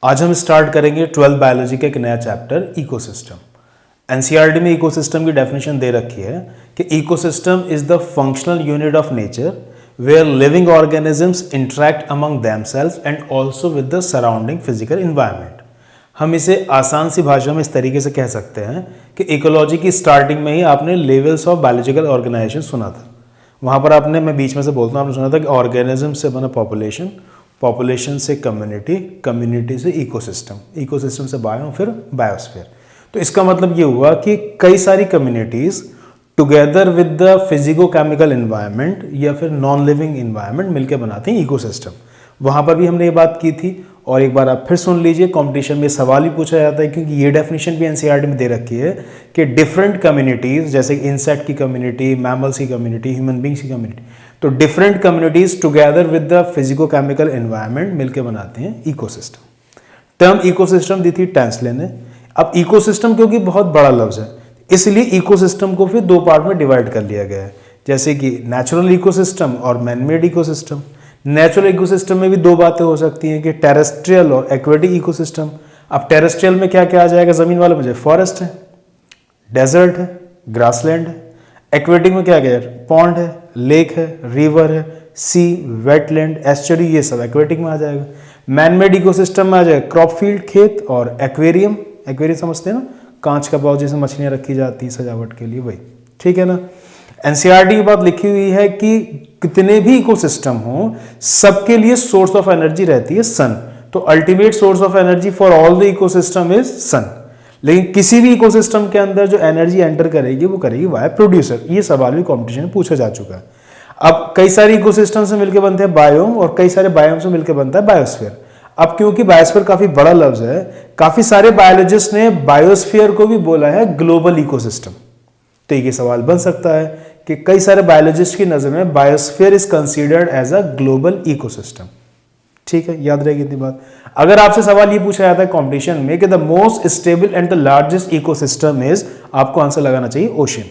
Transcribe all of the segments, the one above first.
आज हम स्टार्ट करेंगे 12th बायोलॉजी का एक नया चैप्टर इकोसिस्टम। एनसीईआरटी में इकोसिस्टम की डेफिनेशन दे रखी है कि ecosystem is the functional unit of nature where living organisms interact among themselves and also with the surrounding physical environment. हम इसे आसान सी भाषा में इस तरीके से कह सकते हैं कि इकोलॉजी की स्टार्टिंग में ही आपने लेवल्स ऑफ बायोलॉजिकल ऑर्गेनाइजेशन सुना था। वहाँ पर आपने, मैं बीच में से बोलता हूँ, आपने सुना था कि ऑर्गेनिज्म से बना पॉपुलेशन, पॉपुलेशन से कम्युनिटी, कम्युनिटी से इकोसिस्टम, इकोसिस्टम से बायो, फिर बायोस्फीयर। तो इसका मतलब ये हुआ कि कई सारी communities together with the physico chemical environment या फिर नॉन लिविंग इन्वायरमेंट मिलकर बनाते हैं इकोसिस्टम। वहाँ पर भी हमने ये बात की थी और एक बार आप फिर सुन लीजिए। कंपटीशन में सवाल भी पूछा जाता है क्योंकि ये डेफिनेशन भी एनसीईआरटी में दे रखी है कि डिफरेंट कम्युनिटीज, जैसे इंसेक्ट की कम्युनिटी, मैमल्स की कम्युनिटी, ह्यूमन बींग्स की कम्युनिटी, तो different communities together with the physico chemical environment मिलकर बनाते हैं इकोसिस्टम। टर्म इकोसिस्टम दी थी टेंसले ने। अब इकोसिस्टम क्योंकि बहुत बड़ा लफ्ज है, इसलिए इकोसिस्टम को फिर दो पार्ट में डिवाइड कर लिया गया है, जैसे कि नेचुरल इकोसिस्टम और मैनमेड इकोसिस्टम। नेचुरल इकोसिस्टम में भी दो बातें हो सकती हैं कि टेरेस्ट्रियल और एक्वेटिक इकोसिस्टम। अब टेरेस्ट्रियल में क्या क्या आ जाएगा जमीन वाले में? फॉरेस्ट है, डेजर्ट है, ग्रासलैंड है। एक्वेटिक में क्या क्या है? पॉन्ड है, लेक है, रिवर है, सी, वेटलैंड, एस्चुरी, ये सब एक्वेटिक में आ जाएगा। मैनमेड इकोसिस्टम में आ जाएगा क्रॉप फील्ड, खेत, और एक्वेरियम। एक्वेरियम समझते हैं ना, कांच का बाउल जिसमें मछलियां रखी जाती हैं सजावट के लिए, वही, ठीक है ना। एनसीईआरटी की बात लिखी हुई है कि कितने भी इकोसिस्टम हो, सबके लिए सोर्स ऑफ एनर्जी रहती है सन। तो ultimate source of energy for all the ecosystem is sun. लेकिन किसी भी इकोसिस्टम के अंदर जो एनर्जी एंटर करेगी वो करेगी वाया प्रोड्यूसर। ये सवाल भी कॉम्पिटिशन में पूछा जा चुका है। अब कई सारे इकोसिस्टम से मिलकर बनते हैं बायोम और कई सारे बायोम से मिलकर बनता है बायोस्फीयर। अब क्योंकि बायोस्फीयर काफी बड़ा लफ्ज है, काफी सारे बायोलॉजिस्ट ने बायोस्फीयर को भी बोला है ग्लोबल इकोसिस्टम। तो ये सवाल बन सकता है कि कई सारे बायोलॉजिस्ट की नजर में biosphere is considered as a global ecosystem. ठीक है, याद रहेगी इतनी बात। अगर आपसे सवाल ये पूछा जाता है कंपटीशन में कि the most stable and the largest ecosystem is, आपको आंसर लगाना चाहिए ओशन।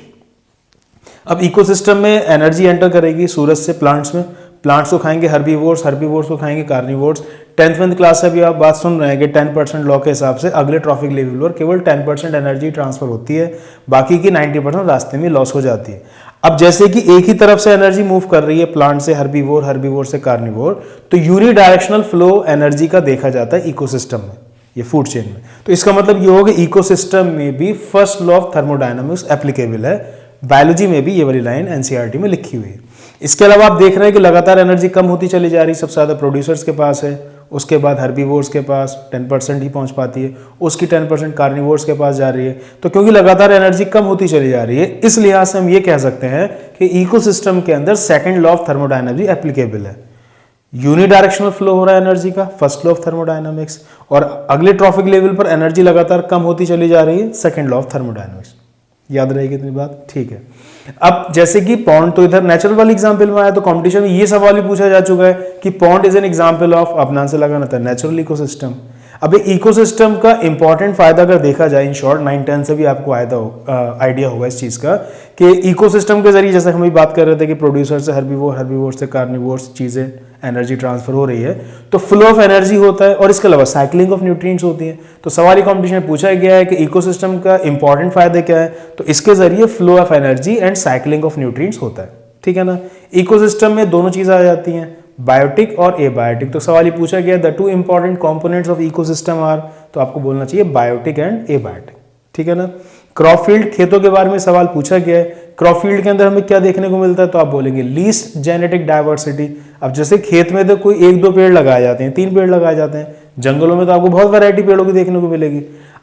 अब इकोसिस्टम में एनर्जी एंटर करेगी सूरज से प्लांट्स में। प्लांट्स को खाएंगे हर्बीवोर्स, हर्बीवोर्स को खाएंगे कार्निवोर्स। 10th क्लास से भी आप बात सुन रहे हैं कि 10% लॉ के हिसाब से अगले ट्रॉफिक लेवल पर केवल 10% एनर्जी ट्रांसफर होती है, बाकी की 90% रास्ते में लॉस हो जाती है। अब जैसे कि एक ही तरफ से एनर्जी मूव कर रही है, प्लांट से हर्बीवोर, हर्बीवोर से कार्निवोर, तो यूनिडायरेक्शनल फ्लो एनर्जी का देखा जाता है इकोसिस्टम में, ये फूड चेन में। तो इसका मतलब ये होगा इकोसिस्टम में भी first law of thermodynamics applicable है। बायोलॉजी में भी ये वाली लाइन एनसीईआरटी में लिखी हुई है। इसके अलावा आप देख रहे हैं कि लगातार एनर्जी कम होती चली जा रही है। सबसे ज्यादा प्रोड्यूसर्स के पास है, उसके बाद हर्बीवोर्स के पास 10% ही पहुंच पाती है, उसकी 10% कार्निवोर्स के पास जा रही है। तो क्योंकि लगातार एनर्जी कम होती चली जा रही है, इस लिहाज से हम ये कह सकते हैं कि इकोसिस्टम के अंदर second law of thermodynamics applicable है। यूनिडायरेक्शनल फ्लो हो रहा है एनर्जी का, फर्स्ट लॉ ऑफ थर्मोडायनामिक्स, और अगले ट्रॉफिक लेवल पर एनर्जी लगातार कम होती चली जा रही है, सेकंड लॉ ऑफ थर्मोडायनामिक्स। याद रहेगी इतनी बात, ठीक है। अब जैसे कि पॉन्ड तो इधर नेचुरल वाले एग्जांपल में आया, तो कंपटीशन में ये सवाल भी पूछा जा चुका है कि pond is an example of, अपना आंसर लगाना था नेचुरल इकोसिस्टम। अब इकोसिस्टम का इंपॉर्टेंट फायदा अगर देखा जाए इन शॉर्ट, 9-10 से भी आपको आइडिया होगा इस चीज का कि इकोसिस्टम के जरिए, जैसे हम भी बात कर रहे थे कि प्रोड्यूसर से हर्बीवोर, हर्बीवोर से कार्निवोर्स चीजें एनर्जी ट्रांसफर हो रही है, तो फ्लो ऑफ एनर्जी होता है और इसके अलावा साइक्लिंग ऑफ न्यूट्रिएंट्स होती है। तो सवाल कॉम्पिटिशन में पूछा गया है कि इकोसिस्टम का इंपॉर्टेंट फायदे क्या है, तो इसके जरिए flow of energy and cycling of nutrients होता है, ठीक है ना। इकोसिस्टम में दोनों चीजें आ जाती हैं, बायोटिक और एबायोटिक। तो सवाल ये पूछा गया the two important components of ecosystem are, तो आपको बोलना चाहिए बायोटिक एंड एबायोटिक, ठीक है ना। क्रॉप फील्ड, खेतों के बारे में सवाल पूछा गया है। क्रॉप फील्ड के अंदर हमें क्या देखने को मिलता है, तो आप बोलेंगे लीस्ट जेनेटिक डाइवर्सिटी। अब जैसे खेत में तो कोई 1-2 पेड़ लगाए जाते हैं, 3 पेड़ लगाए जाते हैं, जंगलों में तो आपको बहुत वैरायटी पेड़ों की देखने को मिलेगी।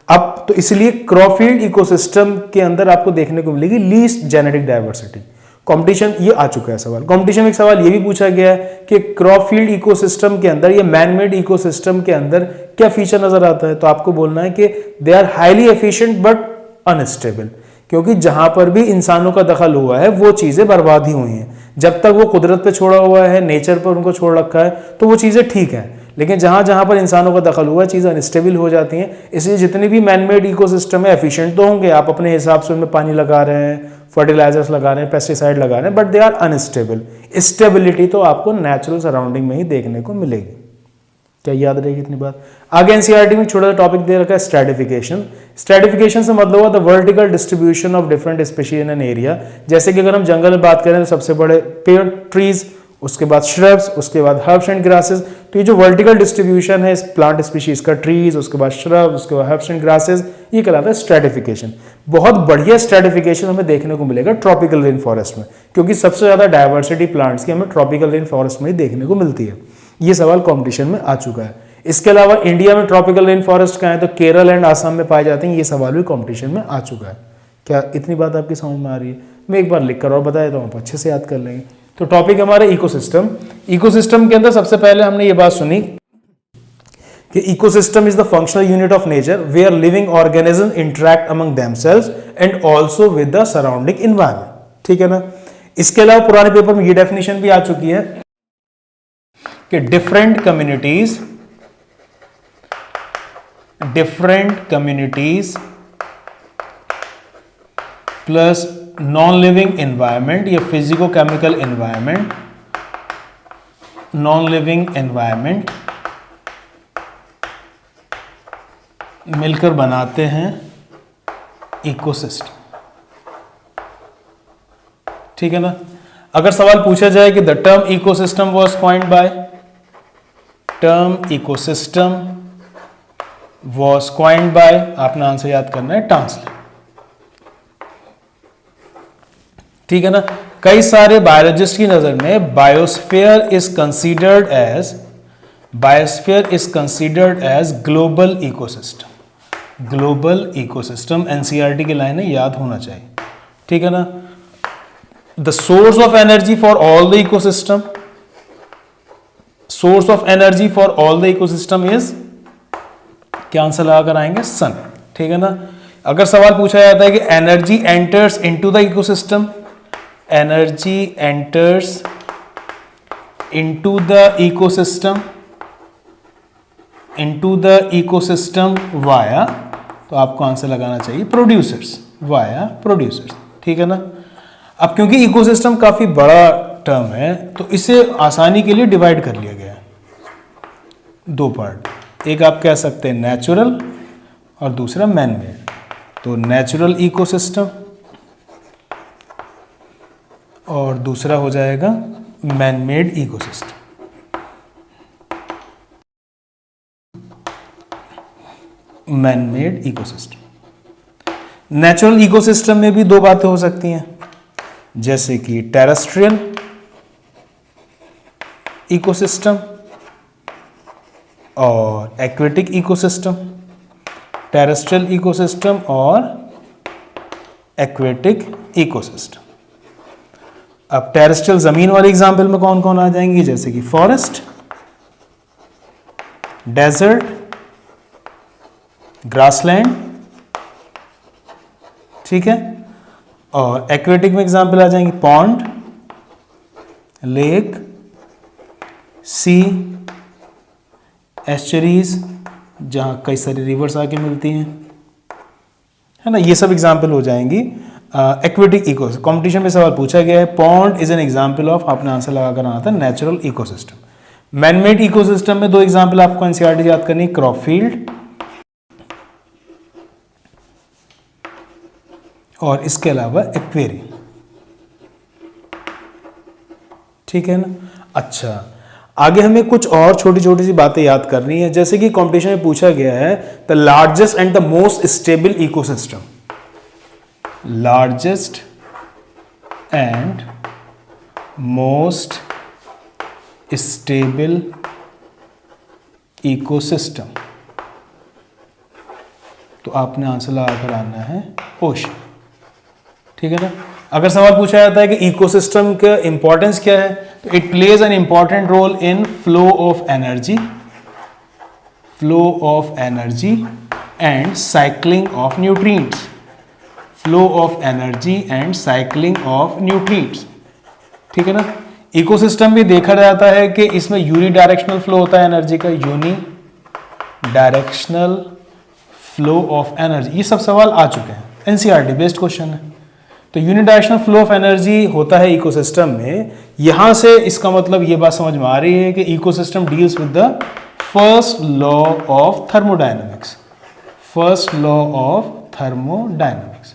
अब तो इसलिए क्रॉप फील्ड इकोसिस्टम के अंदर आपको देखने को मिलेगी लीस्ट जेनेटिक डाइवर्सिटी। कंपटीशन ये आ चुका है सवाल। कंपटीशन में एक सवाल ये भी पूछा गया है कि क्रॉप फील्ड इकोसिस्टम के अंदर या मैनमेड इकोसिस्टम के अंदर क्या फीचर नजर आता है, तो आपको बोलना है कि they are highly efficient but unstable. क्योंकि जहां पर भी इंसानों का दखल हुआ है वो चीजें बर्बाद ही हुई हैं। जब तक वो कुदरत पे छोड़ा हुआ है, नेचर पर उनको छोड़ रखा है, तो वो चीजें ठीक हैं। लेकिन जहां जहां पर इंसानों का दखल हुआ है, चीजें अनस्टेबल हो जाती हैं। इसलिए जितनी भी मैनमेड इकोसिस्टम है एफिशिएंट तो होंगे, आप अपने हिसाब से उनमें पानी लगा रहे हैं, फर्टिलाइजर्स लगा रहे हैं, पेस्टिसाइड लगा रहे हैं, but they are unstable. Stability तो आपको नेचुरल सराउंडिंग में ही देखने को मिलेगी। क्या याद रहेगी इतनी बात। आगे एनसीईआरटी में छोटा सा टॉपिक दे रखा है स्ट्रेटिफिकेशन। स्ट्रेटिफिकेशन से मतलब हुआ the vertical distribution of different species in an area. जैसे कि अगर हम जंगल में बात करें तो सबसे बड़े पेड़ ट्रीज, उसके बाद श्रब्स, उसके बाद हर्ब्स एंड ग्रासेस। तो ये जो वर्टिकल डिस्ट्रीब्यूशन है इस प्लांट स्पीशीज का, ट्रीज, उसके बाद श्रब्स, उसके बाद हर्ब्स एंड ग्रासेस, ये कहलाता है स्ट्रेटिफिकेशन। बहुत बढ़िया स्ट्रेटिफिकेशन हमें देखने को मिलेगा ट्रॉपिकल रेन फॉरेस्ट में, क्योंकि सबसे ज्यादा डायवर्सिटी प्लांट्स की हमें ट्रॉपिकल रेन फॉरेस्ट में ही देखने को मिलती है। ये सवाल कॉम्पिटिशन में आ चुका है। इसके अलावा इंडिया में ट्रॉपिकल रेन फॉरेस्ट कहाँ है, तो केरल एंड आसाम में पाए जाते हैं। ये सवाल भी कॉम्पिटिशन में आ चुका है। क्या इतनी बात आपकी समझ में आ रही है? मैं एक बार लिख कर और बता देता हूँ, आप अच्छे से याद कर लेंगे। तो टॉपिक हमारा इकोसिस्टम। इकोसिस्टम के अंदर सबसे पहले हमने ये बात सुनी कि ecosystem is the functional unit of nature where living organism interact among themselves and also with the surrounding environment. ठीक है ना। इसके अलावा पुराने पेपर में ये डेफिनेशन भी आ चुकी है कि different communities plus non living environment या physico chemical environment, non living environment मिलकर बनाते हैं इकोसिस्टम। ठीक है ना। अगर सवाल पूछा जाए कि the term ecosystem was coined bye, term ecosystem was coined bye, आपने आंसर याद करना है टांसले। ठीक है ना। कई सारे बायोलॉजिस्ट की नजर में biosphere is considered as global ecosystem. Global ecosystem NCERT की लाइन है, याद होना चाहिए। ठीक है ना। The source of energy for all the ecosystem, source of energy for all the ecosystem is, क्या आंसर लगाकर आएंगे, सन। ठीक है ना। अगर सवाल पूछा जाता है कि energy enters into the ecosystem, energy enters into the ecosystem via, तो आपको आंसर लगाना चाहिए प्रोड्यूसर्स, वाया प्रोड्यूसर्स। ठीक है ना। अब क्योंकि इकोसिस्टम काफी बड़ा टर्म है तो इसे आसानी के लिए डिवाइड कर लिया गया है दो पार्ट। एक आप कह सकते हैं नेचुरल और दूसरा मैन मेड। तो नेचुरल इकोसिस्टम और दूसरा हो जाएगा man made ecosystem. Man made ecosystem. Natural ecosystem में भी दो बातें हो सकती हैं, जैसे कि टेरेस्ट्रियल इकोसिस्टम और एक्वेटिक इकोसिस्टम। टेरेस्ट्रियल इकोसिस्टम और एक्वेटिक इकोसिस्टम। अब टेरेस्ट्रियल जमीन वाले एग्जाम्पल में कौन कौन आ जाएंगे, जैसे कि फॉरेस्ट, डेजर्ट, ग्रासलैंड। ठीक है। और एक्वेटिक में एग्जाम्पल आ जाएंगे पॉन्ड, लेक, सी, एस्चरीज, जहां कई सारी रिवर्स आके मिलती हैं, है ना। ये सब एग्जाम्पल हो जाएंगी एक्वेटिक इकोसिस्टम। कॉम्पिटिशन में सवाल पूछा गया है, pond is an example of, आपने आंसर लगाकर आना था नेचुरल इकोसिस्टम। मैनमेड इकोसिस्टम में दो एग्जाम्पल आपको एनसीईआरटी याद करनी, क्रॉपफील्ड और इसके अलावा एक्वेरियम। ठीक है ना। अच्छा, आगे हमें कुछ और छोटी छोटी सी बातें याद करनी है, जैसे कि कंपटीशन में पूछा गया है the largest and the most stable ecosystem. Largest and most stable ecosystem, तो आपने आंसर लगाकर आना है ओशन। ठीक है ना। अगर सवाल पूछा जाता है कि इकोसिस्टम का इंपॉर्टेंस क्या है, तो it plays an important role in flow of energy and cycling of nutrients. Flow of energy and cycling of nutrients. ठीक है ना। इकोसिस्टम भी देखा जाता है कि इसमें यूनी डायरेक्शनल फ्लो होता है एनर्जी का, unidirectional flow of energy. ये सब सवाल आ चुके हैं, एनसीईआरटी बेस्ड क्वेश्चन है। तो यूनिडायरेक्शनल फ्लो ऑफ एनर्जी होता है इकोसिस्टम में। यहां से इसका मतलब ये बात समझ में आ रही है कि ecosystem deals with the first law of thermodynamics, first law of thermodynamics,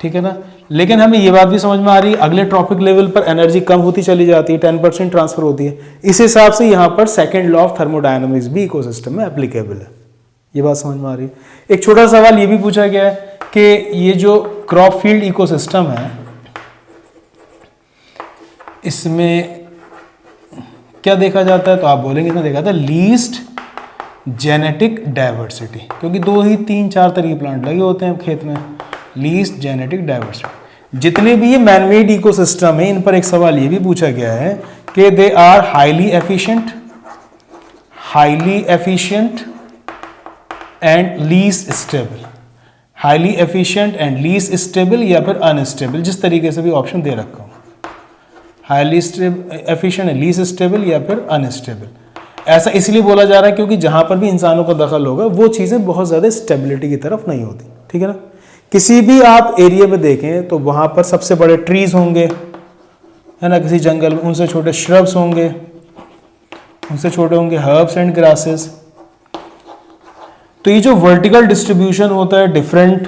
ठीक है ना। लेकिन हमें ये बात भी समझ में आ रही है, अगले ट्रॉपिक लेवल पर एनर्जी कम होती चली जाती है, 10% ट्रांसफर होती है। इस हिसाब से यहाँ पर सेकेंड लॉ ऑफ थर्मोडायनेमिक्स भी इकोसिस्टम में एप्लीकेबल है। ये बात समझ में आ रही है। एक छोटा सवाल ये भी पूछा गया है कि ये जो क्रॉप फील्ड इकोसिस्टम है, इसमें क्या देखा जाता है, तो आप बोलेंगे ना देखा था लीस्ट जेनेटिक डाइवर्सिटी, क्योंकि 2 ही 3 4 तरह के प्लांट लगे होते हैं खेत में। लीस्ट जेनेटिक डाइवर्सिटी, जितने भी ये मैनमेड इकोसिस्टम है, इन पर एक सवाल ये भी पूछा गया है कि they are highly efficient and least stable, highly efficient and least stable या फिर अनस्टेबल, जिस तरीके से भी ऑप्शन दे रखा हूं, highly efficient and least stable या फिर अनस्टेबल। ऐसा इसलिए बोला जा रहा है क्योंकि जहां पर भी इंसानों का दखल होगा वो चीजें बहुत ज्यादा स्टेबिलिटी की तरफ नहीं होती, ठीक है ना। किसी भी आप एरिया में देखें तो वहां पर सबसे बड़े ट्रीज होंगे, है ना, किसी जंगल में, उनसे छोटे श्रब्स होंगे, उनसे छोटे होंगे हर्ब्स एंड ग्रासेस। तो ये जो वर्टिकल डिस्ट्रीब्यूशन होता है डिफरेंट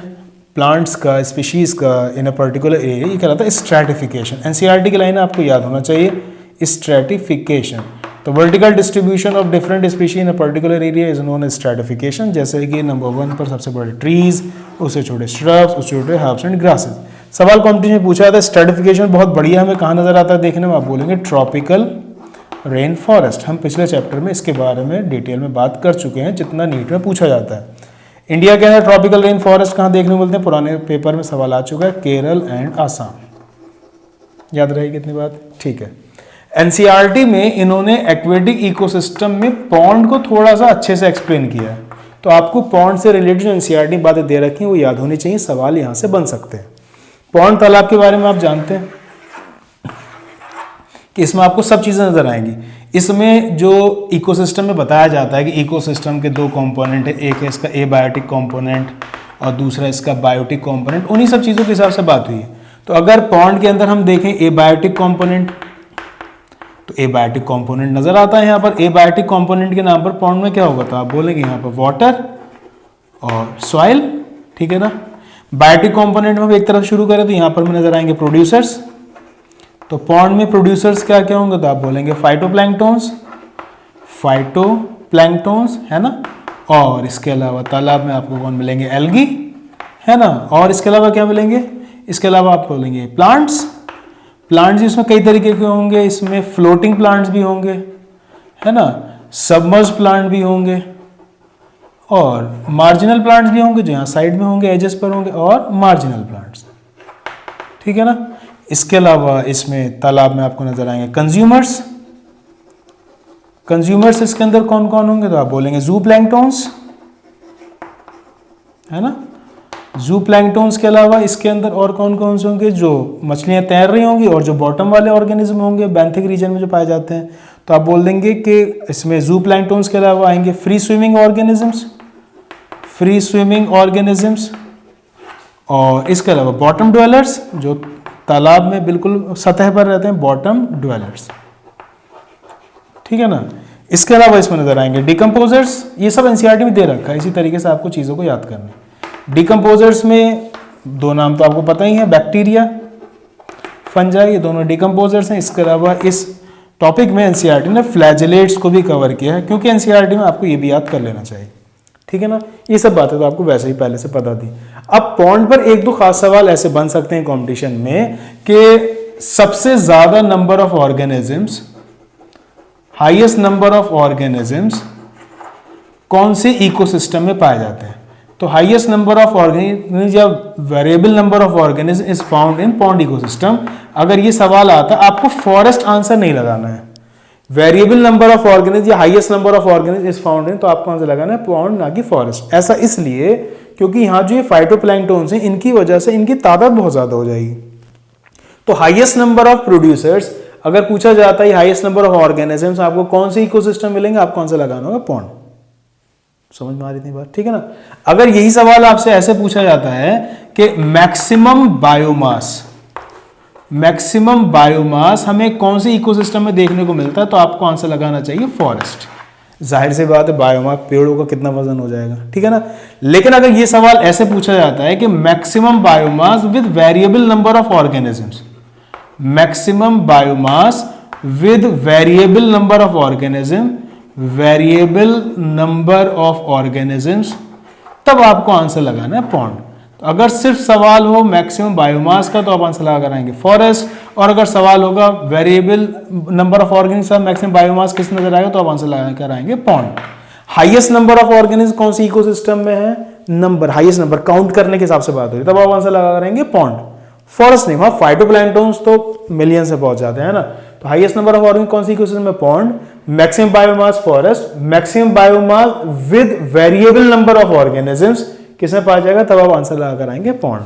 प्लांट्स का, स्पीशीज का इन अ पर्टिकुलर एरिया, ये कहलाता है स्ट्रैटिफिकेशन। एनसीईआरटी की लाइन आपको याद होना चाहिए, स्ट्रैटिफिकेशन। तो vertical distribution of different species in a particular area is known as stratification. जैसे कि नंबर 1 पर सबसे बड़े ट्रीज, उससे छोटे श्रब्स, उससे छोटे हर्ब्स एंड ग्रासेस। सवाल कॉम्पिटिशन में पूछा था स्ट्रैटिफिकेशन बहुत बढ़िया हमें कहाँ नजर आता है देखने में, आप बोलेंगे ट्रॉपिकल रेन फॉरेस्ट। हम पिछले चैप्टर में इसके बारे में डिटेल में बात कर चुके हैं, जितना नीट में पूछा जाता है। इंडिया के अंदर ट्रॉपिकल रेन फॉरेस्ट कहाँ देखने को मिलते हैं, पुराने पेपर में सवाल आ चुका है, केरल एंड आसाम। याद रहेगी कितनी बात, ठीक है। एनसीईआरटी में इन्होंने एक्वेटिक इकोसिस्टम में पॉन्ड को थोड़ा सा अच्छे से एक्सप्लेन किया है, तो आपको पॉन्ड से रिलेटेड जो एनसीईआरटी बातें दे रखी हैं वो याद होनी चाहिए, सवाल यहां से बन सकते हैं। पॉन्ड तालाब के बारे में आप जानते हैं कि इसमें आपको सब चीजें नजर आएंगी। इसमें जो इकोसिस्टम में बताया जाता है कि इकोसिस्टम के 2 कंपोनेंट है, एक है इसका एबायोटिक कंपोनेंट और दूसरा इसका बायोटिक कंपोनेंट, उन्हीं सब चीजों के हिसाब से बात हुई है। तो अगर पॉन्ड के अंदर हम देखें एबायोटिक कंपोनेंट, तो एबायोटिक कंपोनेंट नजर आता है यहाँ पर। एबायोटिक कंपोनेंट के नाम पर पॉन्ड में क्या होगा, तो आप बोलेंगे यहाँ पर वाटर और सॉइल, ठीक है ना। बायोटिक कंपोनेंट में हम एक तरफ शुरू करें तो यहाँ पर में नजर आएंगे प्रोड्यूसर्स। तो पॉन्ड में प्रोड्यूसर्स क्या क्या होंगे, तो आप बोलेंगे फाइटोप्लैंक्टन्स, है ना। और इसके अलावा तालाब में आपको कौन मिलेंगे, एल्गी, है ना। और इसके अलावा क्या मिलेंगे, इसके अलावा आप बोलेंगे प्लांट्स इसमें कई तरीके के होंगे, इसमें फ्लोटिंग प्लांट्स भी होंगे, है ना, सबमर्ज प्लांट भी होंगे और मार्जिनल प्लांट्स भी होंगे जो यहाँ साइड में होंगे, एजेस पर होंगे, और मार्जिनल प्लांट्स, ठीक है ना। इसके अलावा इसमें तालाब में आपको नजर आएंगे कंज्यूमर्स इसके अंदर कौन कौन होंगे, तो आप बोलेंगे जू प्लैंक्टन्स, है ना। जू प्लैंक्टन्स के अलावा इसके अंदर और कौन कौन से होंगे, जो मछलियां तैर रही होंगी और जो बॉटम वाले ऑर्गेनिज्म होंगे बेंथिक रीजन में जो पाए जाते हैं, तो आप बोल देंगे कि इसमें जू प्लैंक्टन्स के अलावा आएंगे फ्री स्विमिंग ऑर्गेनिजम्स, और इसके अलावा बॉटम ड्वेलर्स जो तालाब में बिल्कुल सतह पर रहते हैं, बॉटम ड्वेलर्स, ठीक है ना। इसके अलावा इसमें नजर आएंगे डिकम्पोजर्स, ये सब एनसीईआरटी में दे रखा है, इसी तरीके से आपको चीजों को याद करना है। डिकम्पोजर्स में 2 नाम तो आपको पता ही है, बैक्टीरिया, फंजाई, ये दोनों डिकम्पोजर्स हैं। इसके अलावा इस टॉपिक में एनसीईआरटी ने फ्लैजेलेट्स को भी कवर किया है, क्योंकि एनसीईआरटी में आपको ये भी याद कर लेना चाहिए, ठीक है ना। ये सब बातें तो आपको वैसे ही पहले से पता थी। अब पॉन्ड पर 1-2 खास सवाल ऐसे बन सकते हैं कंपटीशन में कि सबसे ज्यादा number of organisms, highest number of organisms कौन से इकोसिस्टम में पाए जाते हैं। तो हाईएस्ट नंबर ऑफ ऑर्गेनिज्म या variable number of organism is found in pond ecosystem. अगर ये सवाल आता है आपको फॉरेस्ट आंसर नहीं लगाना है, वेरिएबल नंबर ऑफ ऑर्गेनिज्म या highest number of organism is found in, तो आपको आंसर लगाना है पॉन्ड ना कि फॉरेस्ट। ऐसा इसलिए क्योंकि यहाँ जो ये फाइटोप्लैंक्टन्स हैं इनकी वजह से इनकी तादाद बहुत ज्यादा हो जाएगी। तो हाईएस्ट नंबर ऑफ प्रोड्यूसर्स अगर पूछा जाता है हाईएस्ट नंबर ऑफ ऑर्गेनिजम्स आपको कौन से इकोसिस्टम मिलेंगे, आपको आंसर लगाना होगा पॉन्ड। समझ में आ रही थी बात, ठीक है ना। अगर यही सवाल आपसे ऐसे पूछा जाता है कि मैक्सिमम बायोमास हमें कौन से इकोसिस्टम में देखने को मिलता है, तो आपको आंसर लगाना चाहिए फॉरेस्ट। जाहिर सी बात है बायोमास पेड़ों का कितना वजन हो जाएगा, ठीक है ना। लेकिन अगर ये सवाल ऐसे पूछा जाता है कि maximum biomass with variable number of organisms, maximum biomass with variable number of organism, variable number of organisms, तब आपको आंसर लगाना है पॉन्ड। तो अगर सिर्फ सवाल हो मैक्सिमम बायोमास का तो आप आंसर लगा कराएंगे फॉरेस्ट, और अगर सवाल होगा variable number of organism maximum biomass किस नजर आएगा तो आप आंसर लगा कराएंगे pond. Highest number of organism कौन सी इकोसिस्टम में है, नंबर, हाईएस्ट नंबर काउंट करने के हिसाब से बात हो रही है, तब आप आंसर लगा कराएंगे पॉन्ड। फॉरेस्ट नहीं, वहां फाइटोप्लैंक्टन्स तो मिलियन से पहुंच जाते हैं ना। तो हाईएस्ट नंबर ऑफ ऑर्गेनिज्म कौन सी इकोसिस्टम में, pond. Maximum biomass forest, maximum biomass with variable number of organisms किसमें पाया जाएगा, तब आप आंसर लगा कर आएंगे पॉन्ड।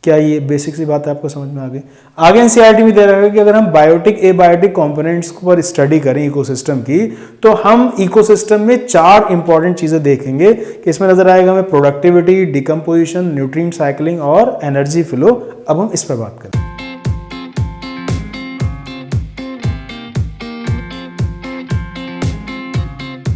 क्या ये बेसिक सी बात है आपको समझ में आ गई। आगे एनसीईआरटी में दे रहा है कि अगर हम बायोटिक एबायोटिक कंपोनेंट्स पर स्टडी करें इकोसिस्टम की, तो हम इकोसिस्टम में 4 इंपॉर्टेंट चीजें देखेंगे कि इसमें नजर आएगा हमें प्रोडक्टिविटी, डिकम्पोजिशन, न्यूट्रिएंट साइक्लिंग और एनर्जी फ्लो। अब हम इस पर बात करें।